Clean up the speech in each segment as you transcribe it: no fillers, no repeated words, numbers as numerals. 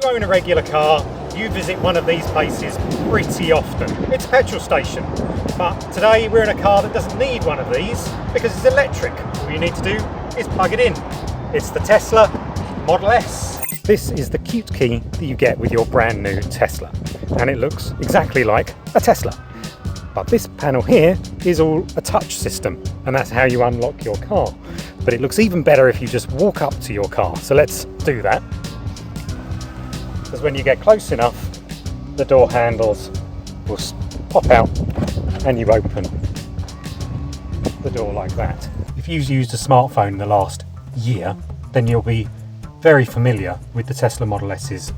You own a regular car, you visit one of these places pretty often. It's a petrol station, but today we're in a car that doesn't need one of these because it's electric. All you need to do is plug it in. It's the Tesla Model S. This is the cute key that you get with your brand new Tesla, and it looks exactly like a Tesla. But this panel here is all a touch system, and that's how you unlock your car. But it looks even better if you just walk up to your car. So let's do that. Because when you get close enough, the door handles will pop out and you open the door like that. If you've used a smartphone in the last year, then you'll be very familiar with the Tesla Model S's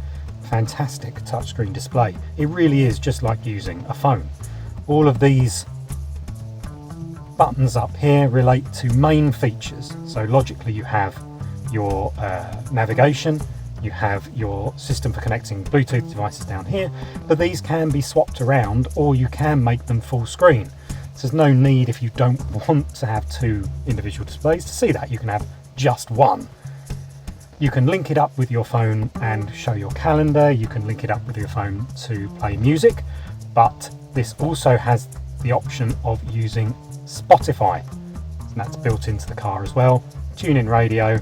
fantastic touchscreen display. It really is just like using a phone. All of these buttons up here relate to main features. So logically you have your navigation, you have your system for connecting Bluetooth devices down here, but these can be swapped around or you can make them full screen. So there's no need, if you don't want to have two individual displays, to see that. You can have just one. You can link it up with your phone and show your calendar. You can link it up with your phone to play music, but this also has the option of using Spotify, and that's built into the car as well. Tune-in radio,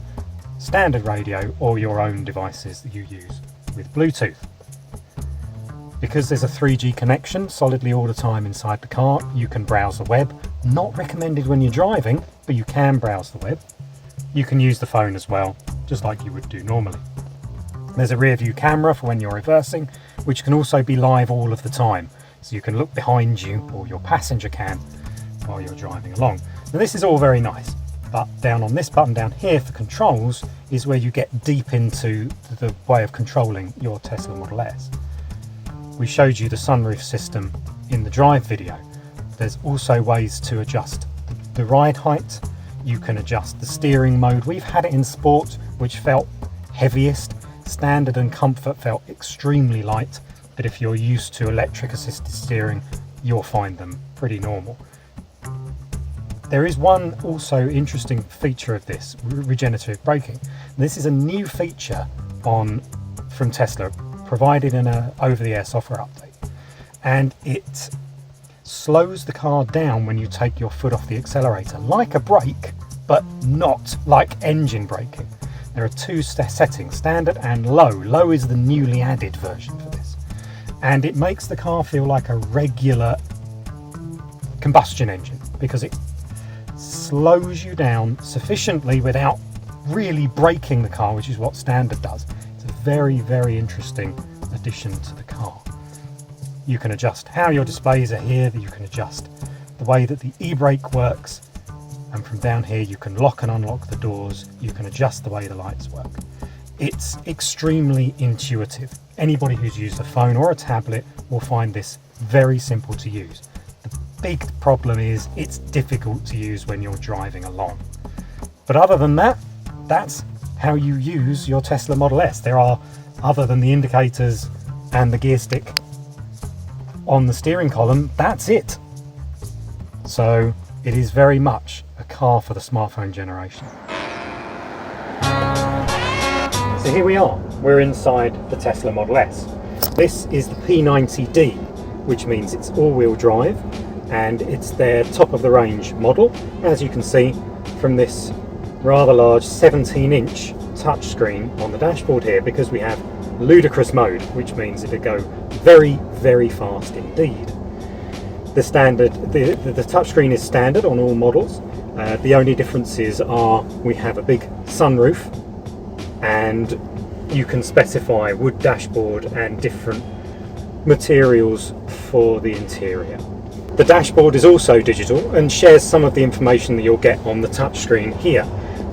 standard radio, or your own devices that you use with Bluetooth. Because there's a 3G connection solidly all the time inside the car, you can browse the web. Not recommended when you're driving, but you can browse the web. You can use the phone as well, just like you would do normally. There's a rear view camera for when you're reversing, which can also be live all of the time. So you can look behind you, or your passenger can, while you're driving along. Now this is all very nice, but down on this button down here for controls is where you get deep into the way of controlling your Tesla Model S. We showed you the sunroof system in the drive video. There's also ways to adjust the ride height. You can adjust the steering mode. We've had it in sport, which felt heaviest. Standard and comfort felt extremely light, but if you're used to electric assisted steering, you'll find them pretty normal. There is one also interesting feature of this, regenerative braking. This is a new feature from Tesla, provided in an over-the-air software update, and it slows the car down when you take your foot off the accelerator, like a brake, but not like engine braking. There are two settings, standard and low. Low is the newly added version for this, and it makes the car feel like a regular combustion engine because it slows you down sufficiently without really braking the car, which is what standard does. It's a very, very interesting addition to the car. You can adjust how your displays are here, you can adjust the way that the e-brake works, and from down here you can lock and unlock the doors, you can adjust the way the lights work. It's extremely intuitive. Anybody who's used a phone or a tablet will find this very simple to use. Big problem is it's difficult to use when you're driving along. But other than that, that's how you use your Tesla Model S. There are, other than the indicators and the gear stick on the steering column, that's it. So it is very much a car for the smartphone generation. So here we are, we're inside the Tesla Model S. This is the P90D, which means it's all-wheel drive, and it's their top of the range model, as you can see from this rather large 17-inch touchscreen on the dashboard here, because we have ludicrous mode, which means it'll go very, very fast indeed. The touchscreen is standard on all models. The only differences are we have a big sunroof, and you can specify wood dashboard and different materials for the interior. The dashboard is also digital and shares some of the information that you'll get on the touchscreen here.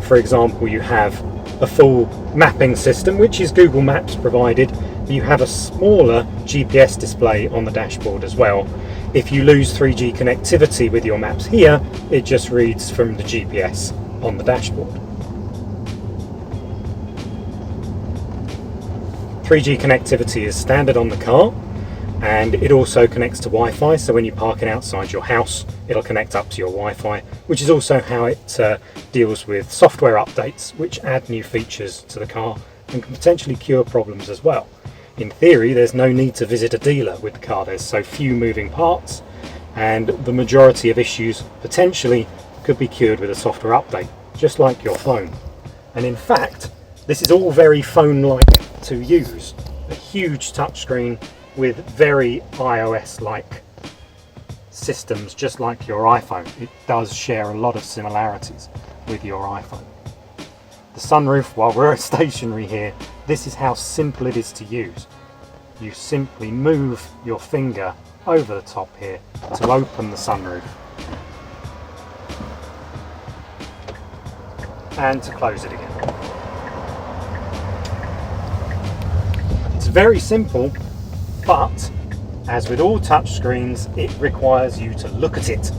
For example, you have a full mapping system, which is Google Maps provided. You have a smaller GPS display on the dashboard as well. If you lose 3G connectivity with your maps here, it just reads from the GPS on the dashboard. 3G connectivity is standard on the car, and it also connects to Wi-Fi, so when you're parking outside your house it'll connect up to your Wi-Fi, which is also how it deals with software updates which add new features to the car and can potentially cure problems as well. In theory, there's no need to visit a dealer with the car. There's so few moving parts, and the majority of issues potentially could be cured with a software update, just like your phone. And in fact, this is all very phone-like to use. A huge touchscreen with very iOS-like systems, just like your iPhone. It does share a lot of similarities with your iPhone. The sunroof, while we're stationary here, this is how simple it is to use. You simply move your finger over the top here to open the sunroof and to close it again. It's very simple, but as with all touchscreens, it requires you to look at it,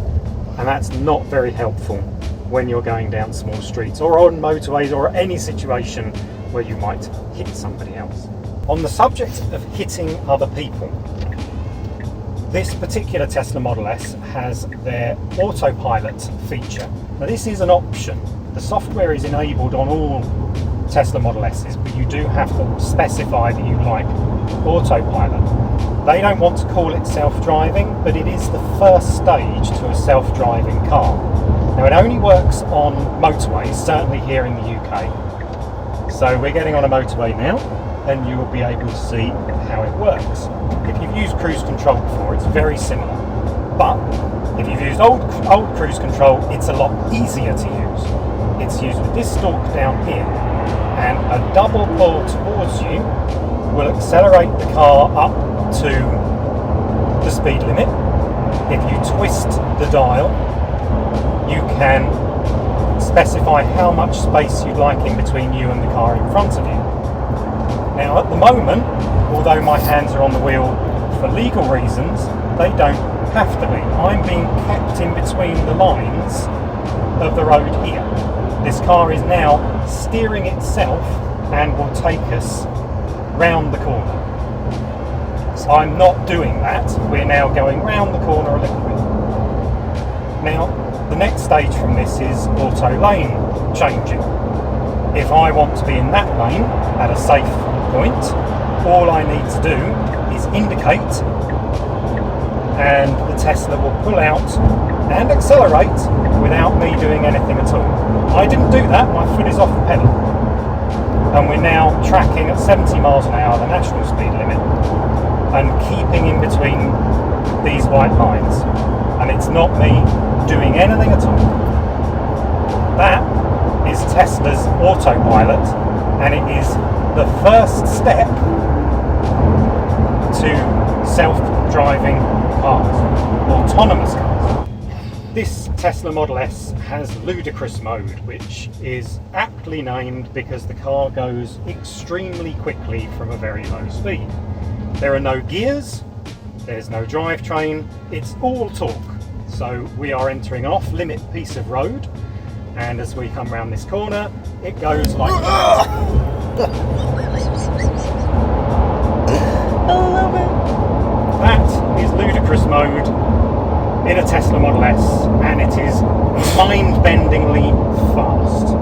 and that's not very helpful when you're going down small streets or on motorways or any situation where you might hit somebody else. On the subject of hitting other people, this particular Tesla Model S has their Autopilot feature. Now this is an option. The software is enabled on all Tesla Model S's, but you do have to specify that you like Autopilot. They don't want to call it self-driving, but it is the first stage to a self-driving car. Now it only works on motorways, certainly here in the UK. So we're getting on a motorway now, and you will be able to see how it works. If you've used cruise control before, it's very similar. But if you've used old cruise control, it's a lot easier to use. It's used with this stalk down here, and a double pull towards you will accelerate the car up to the speed limit. If you twist the dial, you can specify how much space you'd like in between you and the car in front of you. Now at the moment, although my hands are on the wheel for legal reasons, they don't have to be. I'm being kept in between the lines of the road here. This car is now steering itself and will take us round the corner. So I'm not doing that. We're now going round the corner a little bit. Now, the next stage from this is auto lane changing. If I want to be in that lane at a safe point, all I need to do is indicate, and the Tesla will pull out and accelerate without me doing anything at all. I didn't do that, my foot is off the pedal. And we're now tracking at 70 miles an hour, the national speed limit, and keeping in between these white lines. And it's not me doing anything at all. That is Tesla's Autopilot, and it is the first step to self-driving cars, autonomous cars. This Tesla Model S has ludicrous mode, which is aptly named because the car goes extremely quickly from a very low speed. There are no gears, there's no drivetrain, it's all torque. So we are entering an off-limit piece of road, and as we come round this corner, it goes like that. I love it. That is ludicrous mode in a Tesla Model S, and it is mind-bendingly fast.